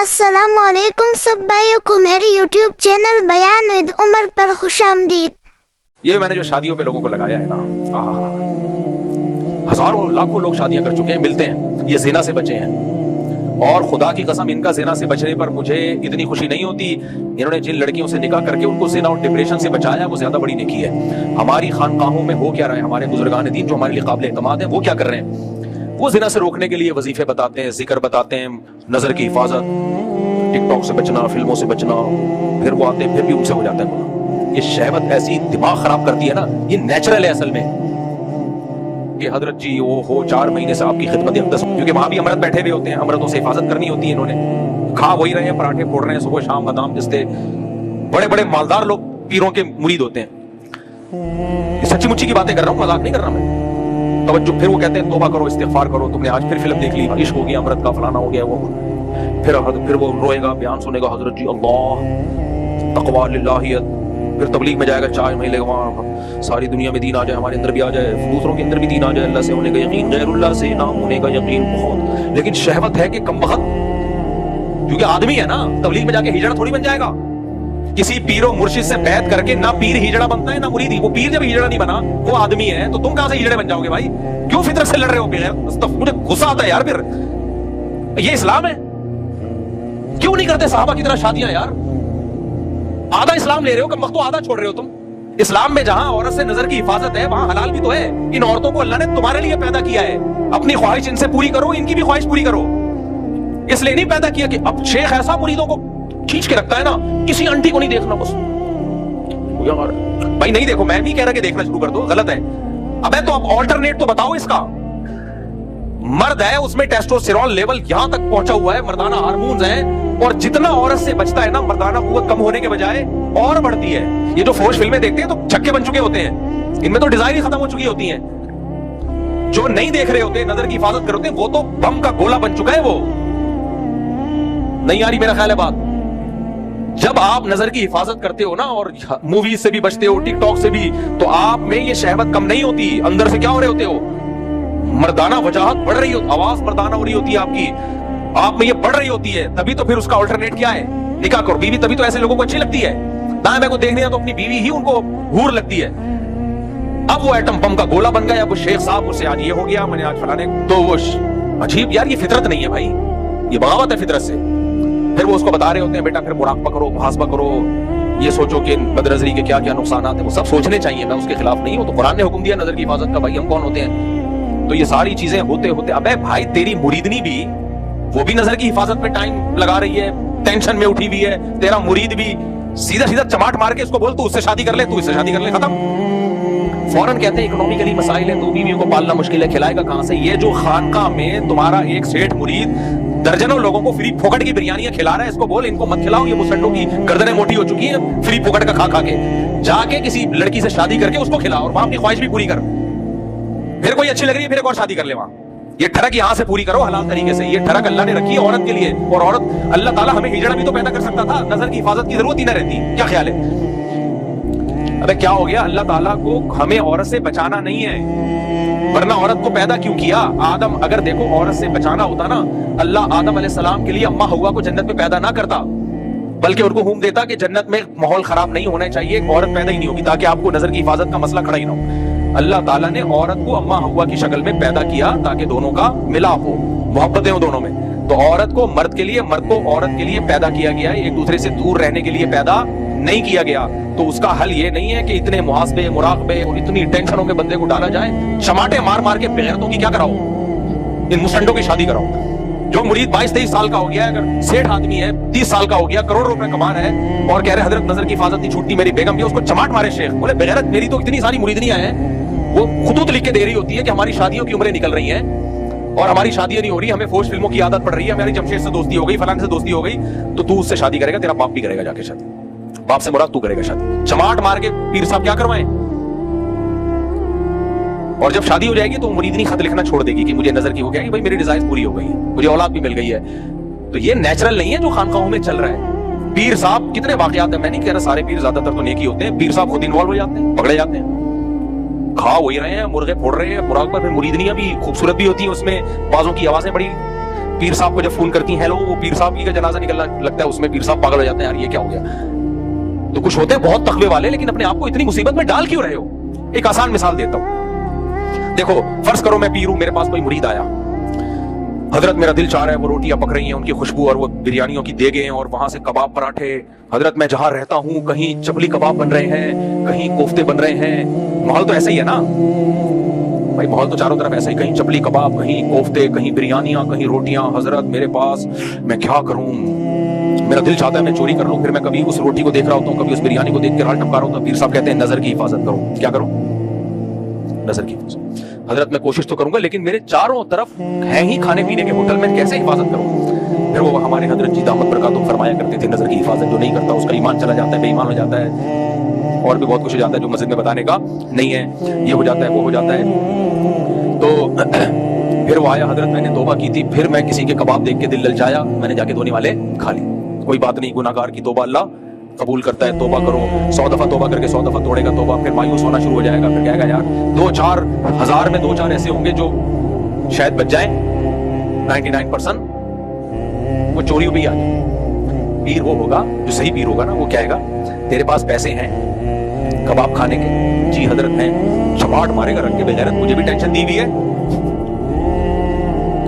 अस्सलाम वालेकुम सब भाइयों को मेरे YouTube चैनल बयान विद उमर पर खुशामदीद। ये मैंने जो शादियों पे लोगों को लगाया है ना, हजारों लाखों लोग शादियां कर चुके हैं, मिलते हैं, ये जिना से बचे हैं। और खुदा की कसम इनका जिना से बचने पर मुझे इतनी खुशी नहीं होती। इन्होंने जिन लड़कियों से निकाह करके उनको जिना और डिप्रेशन से बचाया वो ज्यादा बड़ी नेकी है। हमारी खानकाहों में हो क्या रहा है, हमारे बुजुर्गान दीन जो हमारे लिए काबिल एतमाद है वो क्या कर रहे हैं? वो जिना से रोकने के लिए वजीफे बताते हैं, जिक्र बताते हैं, नजर की हिफाजत, टिकटॉक से बचना, फिल्मों से बचना। फिर वो आते हैं, फिर भी उनसे हो जाता है गुनाह। ये शहवत ऐसी दिमाग खराब करती है ना, ये नेचुरल है असल में। कि हजरत जी वो हो 4 महीने से आपकी खिदमत अक़दस, क्योंकि वहां भी अमरत बैठे हुए होते हैं, अमरतों से हिफाजत करनी होती है। इन्होंने खा वही रहे हैं, पराठे फोड़ रहे हैं सुबह शाम, बादाम पिस्ते। बड़े बड़े मालदार लोग पीरों के मुरीद होते हैं। सच्ची मुच्ची की बातें कर रहा हूँ, मजाक नहीं कर रहा मैं। तवज्जो, फिर वो कहते हैं तौबा करो, इस्तिग़फ़ार करो, तुमने आज फिर फिल्म देख ली, इश्क हो गया, अमरत का फलाना हो गया, वो फिर वो रोएगा, बयान सुनेगा, हजरत जी अल्लाह तक़वा लिल्लाहियत। फिर तबलीग में जाएगा, 4 महीने वहाँ सारी दुनिया में दीन आ जाए, हमारे अंदर भी आ जाए, दूसरों के अंदर भी दीन आ जाए, अल्लाह से होने का यकीन, गैरुल्लाह से ना होने का यकीन बहुत। लेकिन शहवत है कि कमबख्त, क्योंकि आदमी है ना, तबलीग में जाके हिजड़ा थोड़ी बन जाएगा। किसी पीरो मुर्शिद से बैत करके ना पीर हिजड़ा बनता है ना मुरीद। वो पीर जब हिजड़ा नहीं बना, वो आदमी है, तो तुम कहां से हिजड़े बन जाओगे भाई? क्यों फितरत से लड़ रहे हो बगैर? मुझे गुस्सा आता है यार। फिर ये इस्लाम है? क्यों नहीं करते साहबा की तरह शादियां यार? आधा इस्लाम ले रहे हो, कम वक्त तो आधा छोड़ रहे हो तुम। इस्लाम में जहां औरत से नजर की हिफाजत है वहां हलाल भी तो है। इन औरतों को अल्लाह ने तुम्हारे लिए पैदा किया है, अपनी ख्वाहिश इनसे पूरी करो, इनकी भी ख्वाहिश पूरी करो। इसलिए नहीं पैदा किया कि अब शेख ऐसा मुरीदों को खींच के रखता है ना, किसी आंटी को नहीं देखना बस यार। भाई नहीं देखो, मैं नहीं कह रहा कि देखना शुरू कर दो, गलत है। अबे तो अब ऑल्टरनेट तो बताओ इसका। मर्द है, उसमें टेस्टोस्टेरोन लेवल यहां तक पहुंचा हुआ है, मर्दाना हार्मोन्स हैं, और जितना औरत से बचता है ना, मर्दाना कुव्वत कम होने के बजाय और बढ़ती है। ये जो फौज फिल्में देखते हैं तो छक्के बन चुके होते हैं, इनमें तो डिजाइन ही खत्म हो चुकी होती है। जो नहीं देख रहे होते, नजर की हिफाजत कर रहे होते, वो तो बम का गोला बन चुका है। वो नहीं आ रही मेरा ख्याल है बात। जब आप नजर की हिफाजत करते हो ना, और मूवीज से भी बचते हो, टिकटॉक से भी, तो आप में ये शहवत कम नहीं होती। अंदर से क्या हो रहे होते हो? मर्दाना वजाहत बढ़ रही होती, आवाज मर्दाना हो रही होती है आपकी, आप में ये बढ़ रही होती है। तभी तो फिर उसका अल्टरनेट क्या है? निकाह करो। बीवी तभी तो ऐसे लोगों को अच्छी लगती है ना। मैं को देखने तो अपनी बीवी ही उनको हूर लगती है। अब वो एटम बम का गोला बन गया, वो शेख साहब मुझसे आज ये हो गया, मैंने आज फलाने, तो वो अजीब यार। ये फितरत नहीं है भाई, ये बगावत है फितरत से। फिर वो उसको बता रहे होते हैं, बेटा फिर मुराकबा करो, मुहासबा करो, ये सोचो कि बदनजरी के क्या क्या नुकसान है। वो सब सोचने चाहिए, मैं उसके खिलाफ नहीं हूं। तो कुरान ने हुक्म दिया नजर की हिफाजत का, भाई हम कौन होते हैं? तो ये सारी चीजें होते होते, अबे भाई तेरी मुरीदनी भी, वो भी नजर की हिफाजत में टाइम लगा रही है, टेंशन में उठी हुई है। तेरा मुरीद भी सीधा सीधा चमाट मार के उसको बोल तू उससे शादी कर ले, तू इससे शादी कर ले, खत्म। फौरन कहते हैं इकोनॉमिकली मसाइल है, तो बीवियों को पालना मुश्किल है, खिलाएगा कहां से? ये जो खानका में तुम्हारा एक सेठ मुरीद दर्जनों लोगों को फ्री फोकट की बिरयानियां खिला रहा है, इसको बोल इनको मत खिलाओ, ये मुसंडों की गर्दनें मोटी हो चुकी हैं फ्री फोकट का खा खा के। जाके किसी लड़की से शादी करके उसको खिला, और वहां अपनी ख्वाहिश भी पूरी कर। फिर कोई अच्छी लग रही है, फिर एक और शादी कर ले वहां। ये ठरक यहां से पूरी करो हलाल तरीके से। ये ठरक अल्लाह ने रखी है औरत के लिए, और औरत, अल्लाह ताला हमें हिजड़ा भी तो पैदा कर सकता था, नजर की हिफाजत की जरूरत ही ना रहती। क्या ख्याल है? अबे क्या हो गया? अल्लाह ताला को हमें औरत से बचाना नहीं है, वरना औरत को पैदा क्यों किया? आदम, अगर देखो औरत से बचाना होता ना, अल्लाह आदम अलैहिस्सलाम के लिए अम्मा हव्वा को जन्नत में पैदा ना करता, बल्कि उनको हुक्म देता कि जन्नत में माहौल खराब नहीं होना चाहिए, औरत पैदा ही नहीं होगी, ताकि आपको नजर की हिफाजत का मसला खड़ा ही ना हो। अल्लाह ताला ने औरत को अम्मा हव्वा की शक्ल में पैदा किया ताकि दोनों का मिलाप हो, मोहब्बतें हो दोनों में। तो औरत को मर्द के लिए, मर्द को औरत के लिए पैदा किया गया है, एक दूसरे से दूर रहने के लिए पैदा नहीं किया गया। तो उसका हल ये नहीं है कि इतने मुहासबे, मुराकबे और इतनी टेंशनों में बंदे को डाला जाए। चमाटे मार मार के बेगैरतों की क्या कराओ? इन मुसंडों की शादी कराओ। जो मुरीद 22-23 साल का हो गया, अगर सेठ आदमी है, 30 साल का हो गया, करोड़ रुपए कमा रहा है, और कह रहे हजरत नजर की हिफाजत नहीं छूटती, मेरी बेगम भी, उसको चमाट मारे शेख। बोले बेगैरत, मेरी तो इतनी सारी मुरीदनियां हैं, वो खुतूत लिख के दे रही होती है कि हमारी शादियों की उम्रें निकल रही हैं और हमारी शादियां नहीं हो रही, हमें फौज फिल्मों की आदत पड़ रही है, हमारी जमशेद से दोस्ती हो गई, फलाने से दोस्ती हो गई, तो तू उससे शादी करेगा, तेरा बाप भी करेगा जाके शादी, बाप से मुराद तू करेगा शादी। चमाट मार के पीर साहब क्या करवाएं? और जब शादी हो जाएगी तो मुरीदनी खत लिखना छोड़ देगी कि मुझे नजर की हो गया, भाई मेरी डिजाइन पूरी हो गई है, मुझे औलाद भी मिल गई है। तो ये नेचुरल नहीं है जो खानकाहों में चल रहा है। पीर साहब कितने वाकयात है, मैं नहीं कह रहा सारे पीर, ज्यादातर तो नेकी होते हैं, पीर साहब खुद इन्वॉल्व हो जाते हैं, पकड़े जाते हैं, खा वही रहे हैं, मुर्गे फोड़ रहे हैं। मुराकबा में मुरीदनियां भी खूबसूरत भी होती हैं, उसमें बाजों की आवाजें बड़ी पीर साहब को जब फोन करती हैं हेलो, वो पीर साहब की का जनाजा निकलना लगता है, उसमें पीर साहब पागल हो जाते हैं, यार ये क्या हो गया। तो कुछ होते हैं बहुत तकवे वाले, लेकिन अपने आप को इतनी मुसीबत में डाल क्यों रहे हो। एक आसान मिसाल देता हूं, देखो फर्ज करो मैं पीर हूं, मेरे पास कोई मुरीद आया, हजरत मेरा दिल चाह रहा है, वो रोटियां पक रही हैं, उनकी खुशबू और वो बिरयानियों की देगे और वहां से कबाब पराठे, हजरत मैं जहां रहता हूं कहीं चपली कबाब बन रहे हैं, कहीं कोफ्ते बन रहे हैं, माहौल तो ऐसा ही है ना भाई, माहौल तो चारों तरफ ऐसा ही, कहीं चपली कबाब, कहीं कोफ्ते, कहीं बिरयानियां, कहीं रोटियां, हजरत मेरे पास, मैं क्या करूं, मेरा दिल चाहता है मैं चोरी कर लूं, फिर मैं कभी उस रोटी को देख रहा होता हूं, कभी उस बिरयानी को देख के हाथ टपका रहा होता हूं। पीर साहब कहते हैं नजर की हिफाजत करो, क्या करो, नजर की हिफाजत। हजरत मैं कोशिश तो करूंगा, लेकिन मेरे चारों तरफ है ही खाने पीने के होटल, में कैसे हिफाजत करूं। फिर वो हमारे हजरत जी दामद बरकातुहू फरमाया करते थे, नजर की हिफाजत जो नहीं करता उसका ईमान चला जाता है, बेईमान हो जाता है, और भी बहुत कुछ हो जाता है जो मस्जिद में बताने का नहीं है, ये हो जाता है, वो हो जाता है। तो फिर वो आया, हजरत मैंने तौबा की थी, फिर मैं किसी के कबाब देख के दिल ललचाया, मैंने जाके धोने वाले खा ली। कोई बात नहीं, गुनाहगार की तौबा अल्लाह कबूल करता है, तौबा करो, 100 दफा तौबा करके 100 दफा तोड़ेगा तौबा, फिर मायूस होना शुरू हो जाएगा, फिर कहेगा यार 2-4 हजार में 2-4 ऐसे होंगे जो शायद बच जाएं, 99% वो चोरी भी आ जाए। पीर वो होगा जो सही पीर होगा ना, वो कहेगा तेरे पास पैसे हैं कबाब खाने के, जी हजरत हैं, चमाट मारेगा रख के बेगैरत, मुझे भी टेंशन दी हुई है,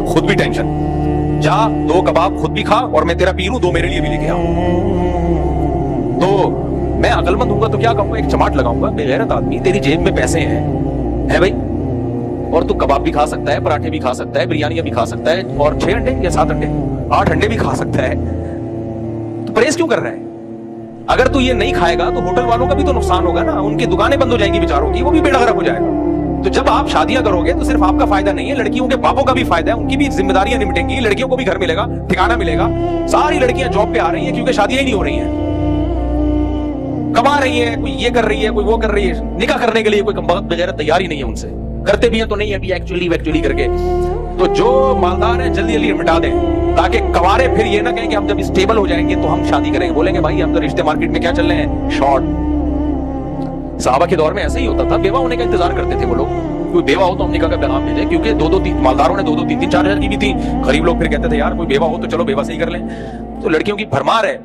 खुद भी टेंशन, जा 2 कबाब खुद भी खा और मैं तेरा पीर हूं, 2 मेरे लिए भी लेके आ। तो मैं अकलमंद हूंगा तो क्या कहूंगा, एक चमाट लगाऊंगा, बेगैरत आदमी तेरी जेब में पैसे हैं है भाई, और तू कबाब भी खा सकता है, पराठे भी खा सकता है, बिरयानियां भी खा सकता है, और 6 अंडे या 7 अंडे 8 अंडे भी खा सकता है, तो परहेज क्यों कर रहा है। अगर तू ये नहीं खाएगा तो होटल वालों का भी तो नुकसान होगा ना, उनकी दुकानें बंद हो जाएंगी बेचारों की, वो भी बेड़ा गर्क हो जाएगा। तो जब आप शादियां करोगे तो सिर्फ आपका फायदा नहीं है, लड़कियों के बापों का भी फायदा है, उनकी भी जिम्मेदारियां निपटेंगी, लड़कियों को भी घर मिलेगा, ठिकाना मिलेगा। सारी लड़कियां जॉब पे आ रही हैं क्योंकि शादियां ही नहीं हो रही हैं, कमा रही है, कोई ये कर रही है, कोई वो कर रही है, निकाह करने के लिए कोई कमबख्त बगैर तैयार ही नहीं है उनसे, करते भी हैं तो नहीं है, अभी एक्चुअली करके। तो जो मालदार है जल्दी जल्दी मिटा दें, ताकि कवारे फिर ये ना कहें कि हम जब स्टेबल हो जाएंगे तो हम शादी करेंगे, बोलेंगे भाई हम तो रिश्ते मार्केट में क्या चल रहे हैं, शॉर्ट। साहबा के दौर में ऐसा ही होता था, बेवा होने का इंतजार करते थे वो लोग, कोई बेवा हो तो हम निकाह का पैगाम भेजे, क्योंकि 2-2-3 मालदारों ने 2-2, 3-3, 4 हजार की भी थी, गरीब लोग फिर कहते थे यार कोई बेवा हो तो चलो बेवा से ही कर लें। तो लड़कियों की भरमार है,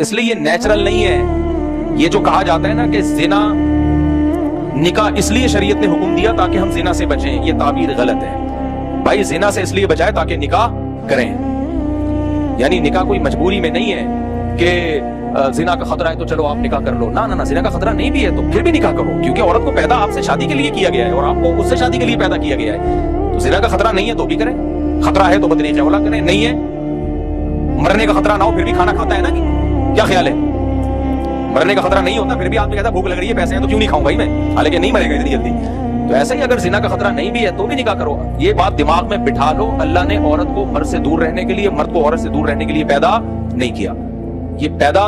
इसलिए ये नेचुरल नहीं है। ये जो कहा जाता है ना कि जिना निकाह इसलिए शरीयत ने हुक्म दिया ताकि हम जिना से बचें, ये ताबीर गलत है भाई। जिना से इसलिए बचाए ताकि निकाह करें, यानी निकाह कोई मजबूरी में नहीं है कि जिना का खतरा है तो चलो आप निकाह कर लो, ना ना ना, जिना का खतरा नहीं भी है तो फिर भी निकाह करो, क्योंकि औरत को पैदा आपसे शादी के लिए किया गया है और आपको उससे शादी के लिए पैदा किया गया है। तो जिना का खतरा नहीं है तो भी करें, खतरा है तो बदतरीक़ औला करें, नहीं है मरने का खतरा ना हो फिर भी खाना खाता है ना, कि क्या ख्याल है, मरने का खतरा नहीं होता फिर भी आदमी कहता भूख लग रही है, पैसे हैं तो क्यों नहीं खाऊं भाई मैं, हालांकि नहीं मरेगा इतनी जल्दी। तो ऐसे ही अगर जिना का खतरा नहीं भी है तो भी निकाह करो, ये बात दिमाग में बिठा लो। अल्लाह ने औरत को मर्द से दूर रहने के लिए, मर्द को औरत से दूर रहने के लिए पैदा नहीं किया, ये पैदा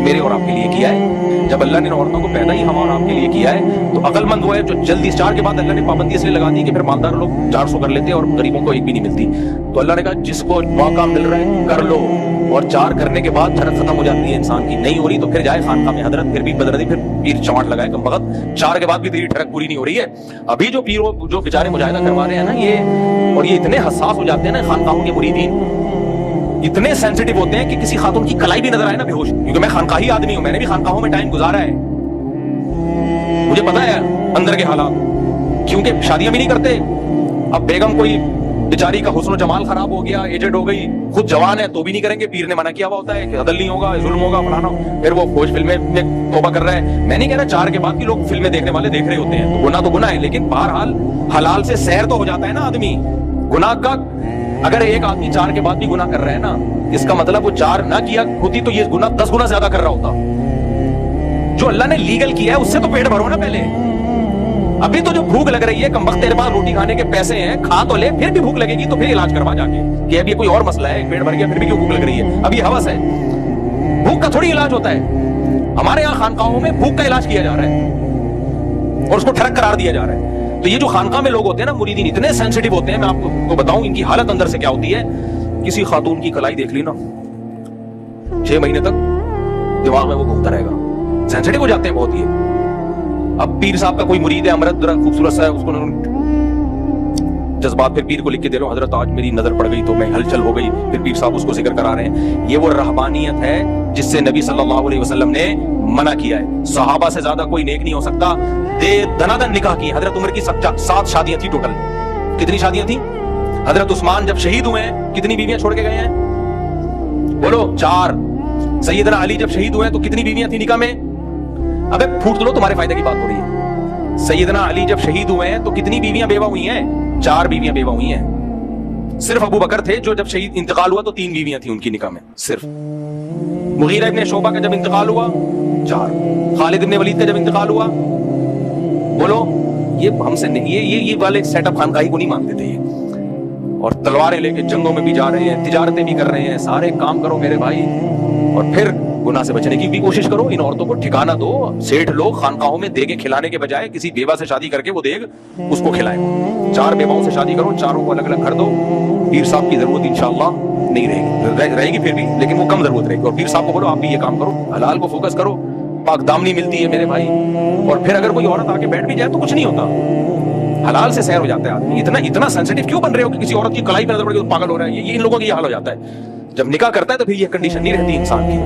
मेरे और आपके लिए किया है। जब अल्लाह ने औरतों को पैदा ही हम और आपके लिए किया है तो अकलमंद वो है जो जल्दी 4 के बाद अल्लाह ने पाबंदी इसलिए लगा दी कि फिर मालदार लोग 400 कर लेते और गरीबों को एक भी नहीं मिलती। तो अल्लाह ने कहा जिसको मौका मिल रहा है कर लो, और 4 करने के बाद ठरक खत्म हो जाती है इंसान की, नहीं हो रही तो फिर जाए खानकाह में हजरत, फिर भी बदरदी, फिर पीर चमाट लगाए कम वक्त, 4 के बाद भी तेरी ठरक पूरी नहीं हो रही है। अभी जो पीर जो बेचारे मुजाहिदा करवा रहे हैं ना ये, और ये इतने हसास हो जाते हैं ना खानकाहों के मुरीदीन, इतने सेंसिटिव होते हैं कि किसी खातून की कलाई भी नजर आए ना बेहोश, क्योंकि मैं खानकाही आदमी हूं, मैंने भी खानकाहों में टाइम गुजारा है, मुझे पता है अंदर के हालात, क्योंकि शादियां भी नहीं करते। अब बेगम कोई बेचारी का हुस्न जमाल खराब हो गया, एजेड हो गई, खुद जवान है तो भी नहीं करेंगे, पीर ने मना किया हुआ होता है कि अदल नहीं होगा, जुल्म होगा, फलाना, फिर वो फौज फिल्में में तौबा कर रहा है। मैं नहीं कह रहा 4 के बाद भी लोग फिल्में देखने वाले देख रहे होते हैं, तो गुनाह है, लेकिन बहरहाल हलाल से सैर तो हो जाता है ना आदमी। गुनाह का अगर एक आदमी 4 के बाद भी गुनाह कर रहा है ना, इसका मतलब वो 4 ना किया होती तो ये गुनाह 10 गुना ज्यादा कर रहा होता। जो अल्लाह ने लीगल किया है उससे तो पेट भरो ना पहले। अभी तो जो भूख लग रही है, कम वक्त तेरे पास रोटी खाने के पैसे हैं, खा तो ले, फिर भी भूख लगेगी तो फिर इलाज करवा जाके कि अभी कोई और मसला है, पेट भर गया फिर भी क्यों भूख लग रही है, अभी हवस है। भूख का थोड़ी इलाज होता है, हमारे यहाँ खानकाहों में भूख का इलाज किया जा रहा है और उसको ठरक करार दिया जा रहा है। तो ये जो खानकाह में लोग होते हैं ना मुरीदीन, इतने सेंसिटिव होते हैं, मैं आपको बताऊं इनकी हालत अंदर से क्या होती है। किसी खातून की कलाई देख ली ना, 6 महीने तक दिमाग में वो घूमता रहेगा, सेंसिटिव हो जाते हैं बहुत ये। अब पीर साहब का कोई मुरीद है, अमरत खूबसूरत सा है, उसको जज्बात फिर पीर को लिख के दे रहे हो, हजरत आज मेरी नजर पड़ गई तो मैं हलचल हो गई, फिर पीर साहब उसको जिक्र करा रहे हैं। ये वो रहबानियत है जिससे नबी सल्लल्लाहु अलैहि वसल्लम ने मना किया है। सहाबा से ज्यादा कोई नेक नहीं हो सकता। दनादन निकाह की हजरत उमर की 7 शादियां थी टोटल। कितनी शादियां थी? हजरत उस्मान जब शहीद हुए हैं कितनी बीवियां छोड़ के गए हैं? बोलो 4। सैयदना अली जब शहीद हुए हैं तो कितनी बीवियां थी निकाह में? अबे फूट लो, तुम्हारे फायदे की बात हो रही है। सैयदना अली जब शहीद हुए हैं तो कितनी बीवियां बेवा हुई हैं? 4 बीवियां बेवा हुई हैं। सिर्फ अबू बकर थे जो जब शहीद इंतकाल हुआ तो 3 बीवियां थी उनकी निकाह में सिर्फ। मुगीरा इब्ने शोबा का जब इंतकाल हुआ 4। खालिद इब्ने वलीद का जब इंतकाल हुआ, बोलो ये हमसे नहीं, ये वाले सेटअप खानकाही को नहीं मानते थे ये। और तलवारें लेके जंगों में भी जा रहे हैं, तिजारतें भी कर रहे हैं, सारे काम करो मेरे भाई, और फिर गुनाह से बचने की भी कोशिश करो। इन औरतों को ठिकाना दो। सेठ लोग खानकाहों में देगे खिलाने के बजाय किसी बेवा से शादी करके वो देग उसको खिलाएं। 4 बेवाओं से शादी करो, 4 को अलग अलग कर दो। पीर साहब की जरूरत इंशाअल्लाह नहीं रहेगी फिर भी, लेकिन वो कम जरूरत रहेगी। और पीर साहब को बोलो आप भी ये काम करो, हलाल को फोकस करो, पाक दामनी मिलती है मेरे भाई। और फिर अगर कोई औरत आके बैठ भी जाए तो कुछ नहीं होता, हलाल से सैर हो जाता है आदमी। इतना सेंसिटिव क्यों बन रहे हो कि किसी औरत की कलाई पे नजर पड़ गई तो पागल हो रहा है? ये इन लोगों की हाल हो जाता है। जब निकाह करता है तो फिर ये कंडीशन नहीं रहती इंसान की,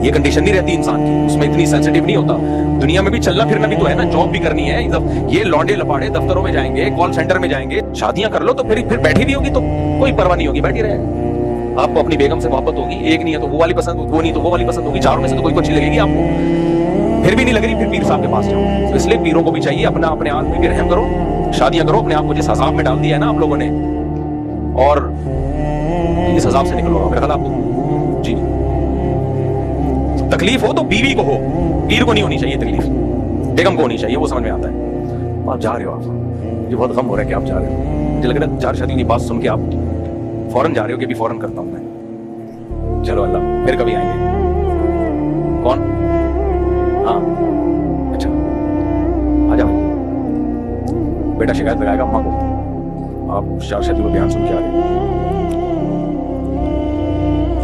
ये कंडीशन नहीं रहती इंसान की, उसमें इतनी सेंसिटिव नहीं होता। दुनिया में भी चलना फिरना भी तो है ना, जॉब भी करनी है। ये लौंडे लपाड़े दफ्तरों में जाएंगे, कॉल सेंटर में जाएंगे, शादियां कर लो तो फिर बैठी भी होगी तो कोई परवाह नहीं होगी, बैठी रहेगा। आपको अपनी बेगम से मोहब्बत होगी, एक नहीं है तो वो वाली पसंद, वो नहीं तो वो वाली पसंद होगी, 4 में से तो कोई को अच्छी लगेगी आपको। फिर भी नहीं लग रही, फिर पीर साहब के पास जाओ। तो इसलिए पीरों को भी चाहिए अपने आप में भी रहम करो, शादियां करो। अपने आप को जिस अजाब में डाल दिया है ना आप लोगों ने, और इस अजाब से निकलो। मेरा ख्याल आपको जी तकलीफ हो तो बीवी को हो, पीर को नहीं होनी चाहिए तकलीफ, बेगम को होनी चाहिए, वो समझ में आता है। आप जा रहे हो, आप मुझे बहुत गम हो रहा है कि आप जा रहे हो। मुझे लग रहा है 4 शादियों की बात सुन के आप फौरन जा रहे हो कि भी फौरन करता हूं मैं। चलो अल्लाह, फिर कभी आएंगे। कौन? हाँ अच्छा, आ जाओ। बेटा शिकायत लगाएगा अम्मा को, आप 4 शादियों का बयान सुन के आ गए।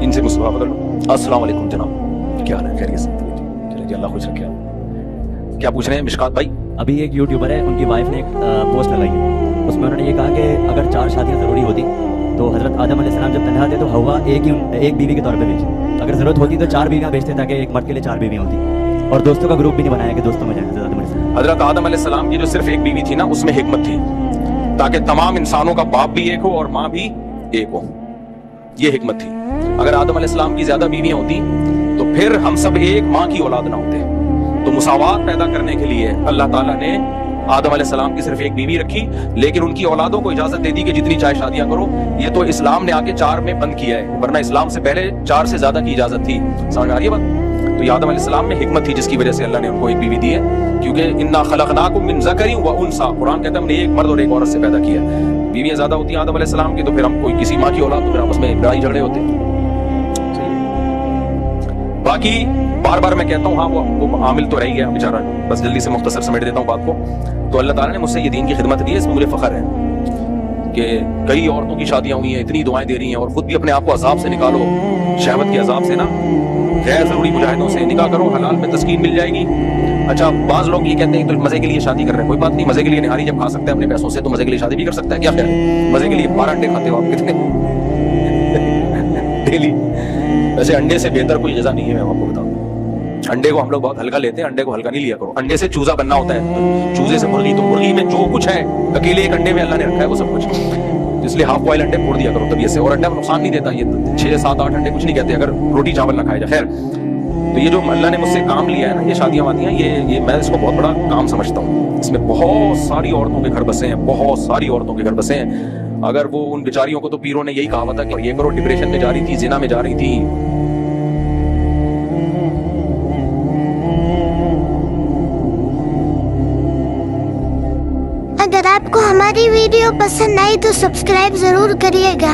इनसे मुस्कुरा बदल लो। अस्सलाम वालेकुम जनाब, क्या हाल है? खैरियत से? चलिए जी, अल्लाह खुश रखे। क्या पूछ रहे हैं मिशकात भाई? अभी एक यूट्यूबर है, उनकी वाइफ ने एक पोस्ट लगाई है, उसमें उन्होंने ये कहा कि अगर 4 शादियां ज़रूरी होती तो हज़रत आदम अलैहिस्सलाम जब तन्हा थे तो हवा एक बीवी के तौर पे भेजी। अगर ज़रूरत होती तो 4 बीवियां भेजते ताकि एक मर्द के लिए 4 बीवियां होती। और दोस्तों का ग्रुप भी नहीं बनाया कि दोस्तों में जाए। हज़रत आदम अलैहिस्सलाम की जो सिर्फ एक बीवी थी ना, उसमें हिकमत थी ताकि तमाम इंसानों का बाप भी एक हो और माँ भी एक हो। ये हिकमत थी। अगर आदम अलैहिस्सलाम की ज्यादा बीवियां होती तो फिर हम सब एक माँ की औलाद ना होते। तो मुसावात पैदा करने के लिए अल्लाह ताला ने आदम अलैहिस्सलाम की सिर्फ एक बीवी रखी, लेकिन उनकी औलादों को इजाजत दे दी कि जितनी चाहे शादियां करो। ये तो इस्लाम ने आके 4 में बंद किया है, वरना इस्लाम से पहले 4 से ज्यादा की इजाजत थी। समझ में आ रही है बात? तो आदम अलैहिस्सलाम में हिकमत थी जिसकी वजह से अल्लाह ने उनको एक बीवी दी है, क्योंकि इन्ना खलकनाकुम मिन ज़करिन व उन्सा, कुरान कहता है हमने एक मर्द और एक औरत से पैदा किया। बीवियां ज्यादा होती हैं आदम अलैहिस्सलाम की तो फिर हम कोई किसी माँ की औलाद तो फिर आपस में लड़ाई झगड़े होते। बाकी बार बार मैं कहता हूँ, हाँ वो आमिल तो रह गया बेचारा, बस जल्दी से मुख्तसर समेट देता हूँ बात को। तो अल्लाह ताला ने मुझसे ये दीन की खिदमत दी है, इसमें मुझे फख्र है कि कई औरतों की शादियां हुई हैं, इतनी दुआएं दे रही हैं, और खुद भी अपने आप को अजाब से निकालो, शहवत के अजाब से ना, गैर जरूरी मुजाहिदों से निकाह करो, हलाल में तस्कीन मिल जाएगी। अच्छा, बाज लोग ये कहते हैं तो मजे के लिए शादी कर रहे हैं, कोई बात नहीं, मजे के लिए निहारी जब खा सकते हैं अपने पैसों से तो मजे के लिए शादी भी कर सकता है। क्या ख्याल है? मजे के लिए 12 अंडे खाते हो आप कितने डेली? वैसे अंडे से बेहतर कोई ग़िज़ा नहीं है, मैं आपको बताऊं। अंडे को हम लोग बहुत हल्का लेते हैं, अंडे को हल्का नहीं लिया करो। अंडे से चूजा बनना होता है, चूजे से मुर्गी, तो मुर्गी में जो कुछ है अकेले एक अंडे में अल्लाह ने रखा है वो सब कुछ। इसलिए हाफ बॉयल अंडे फोड़ दिया करो तबीयत से, और अंडा नुकसान नहीं देता। ये 6, 7, 8 अंडे कुछ नहीं कहते अगर रोटी चावल ना खाया जाए। खैर, तो ये जो अल्लाह ने मुझसे काम लिया है ना, ये शादियां वादियां, ये मैं इसको बहुत बड़ा काम समझता हूँ। इसमें बहुत सारी औरतों के घर बसे हैं, बहुत सारी औरतों के घर बसे हैं। अगर वो उन बेचारियों को तो पीरों ने यही कहा था कि ये करो, डिप्रेशन में जा रही थी, जिना में जा रही थी। अगर आपको हमारी वीडियो पसंद आई तो सब्सक्राइब जरूर करिएगा।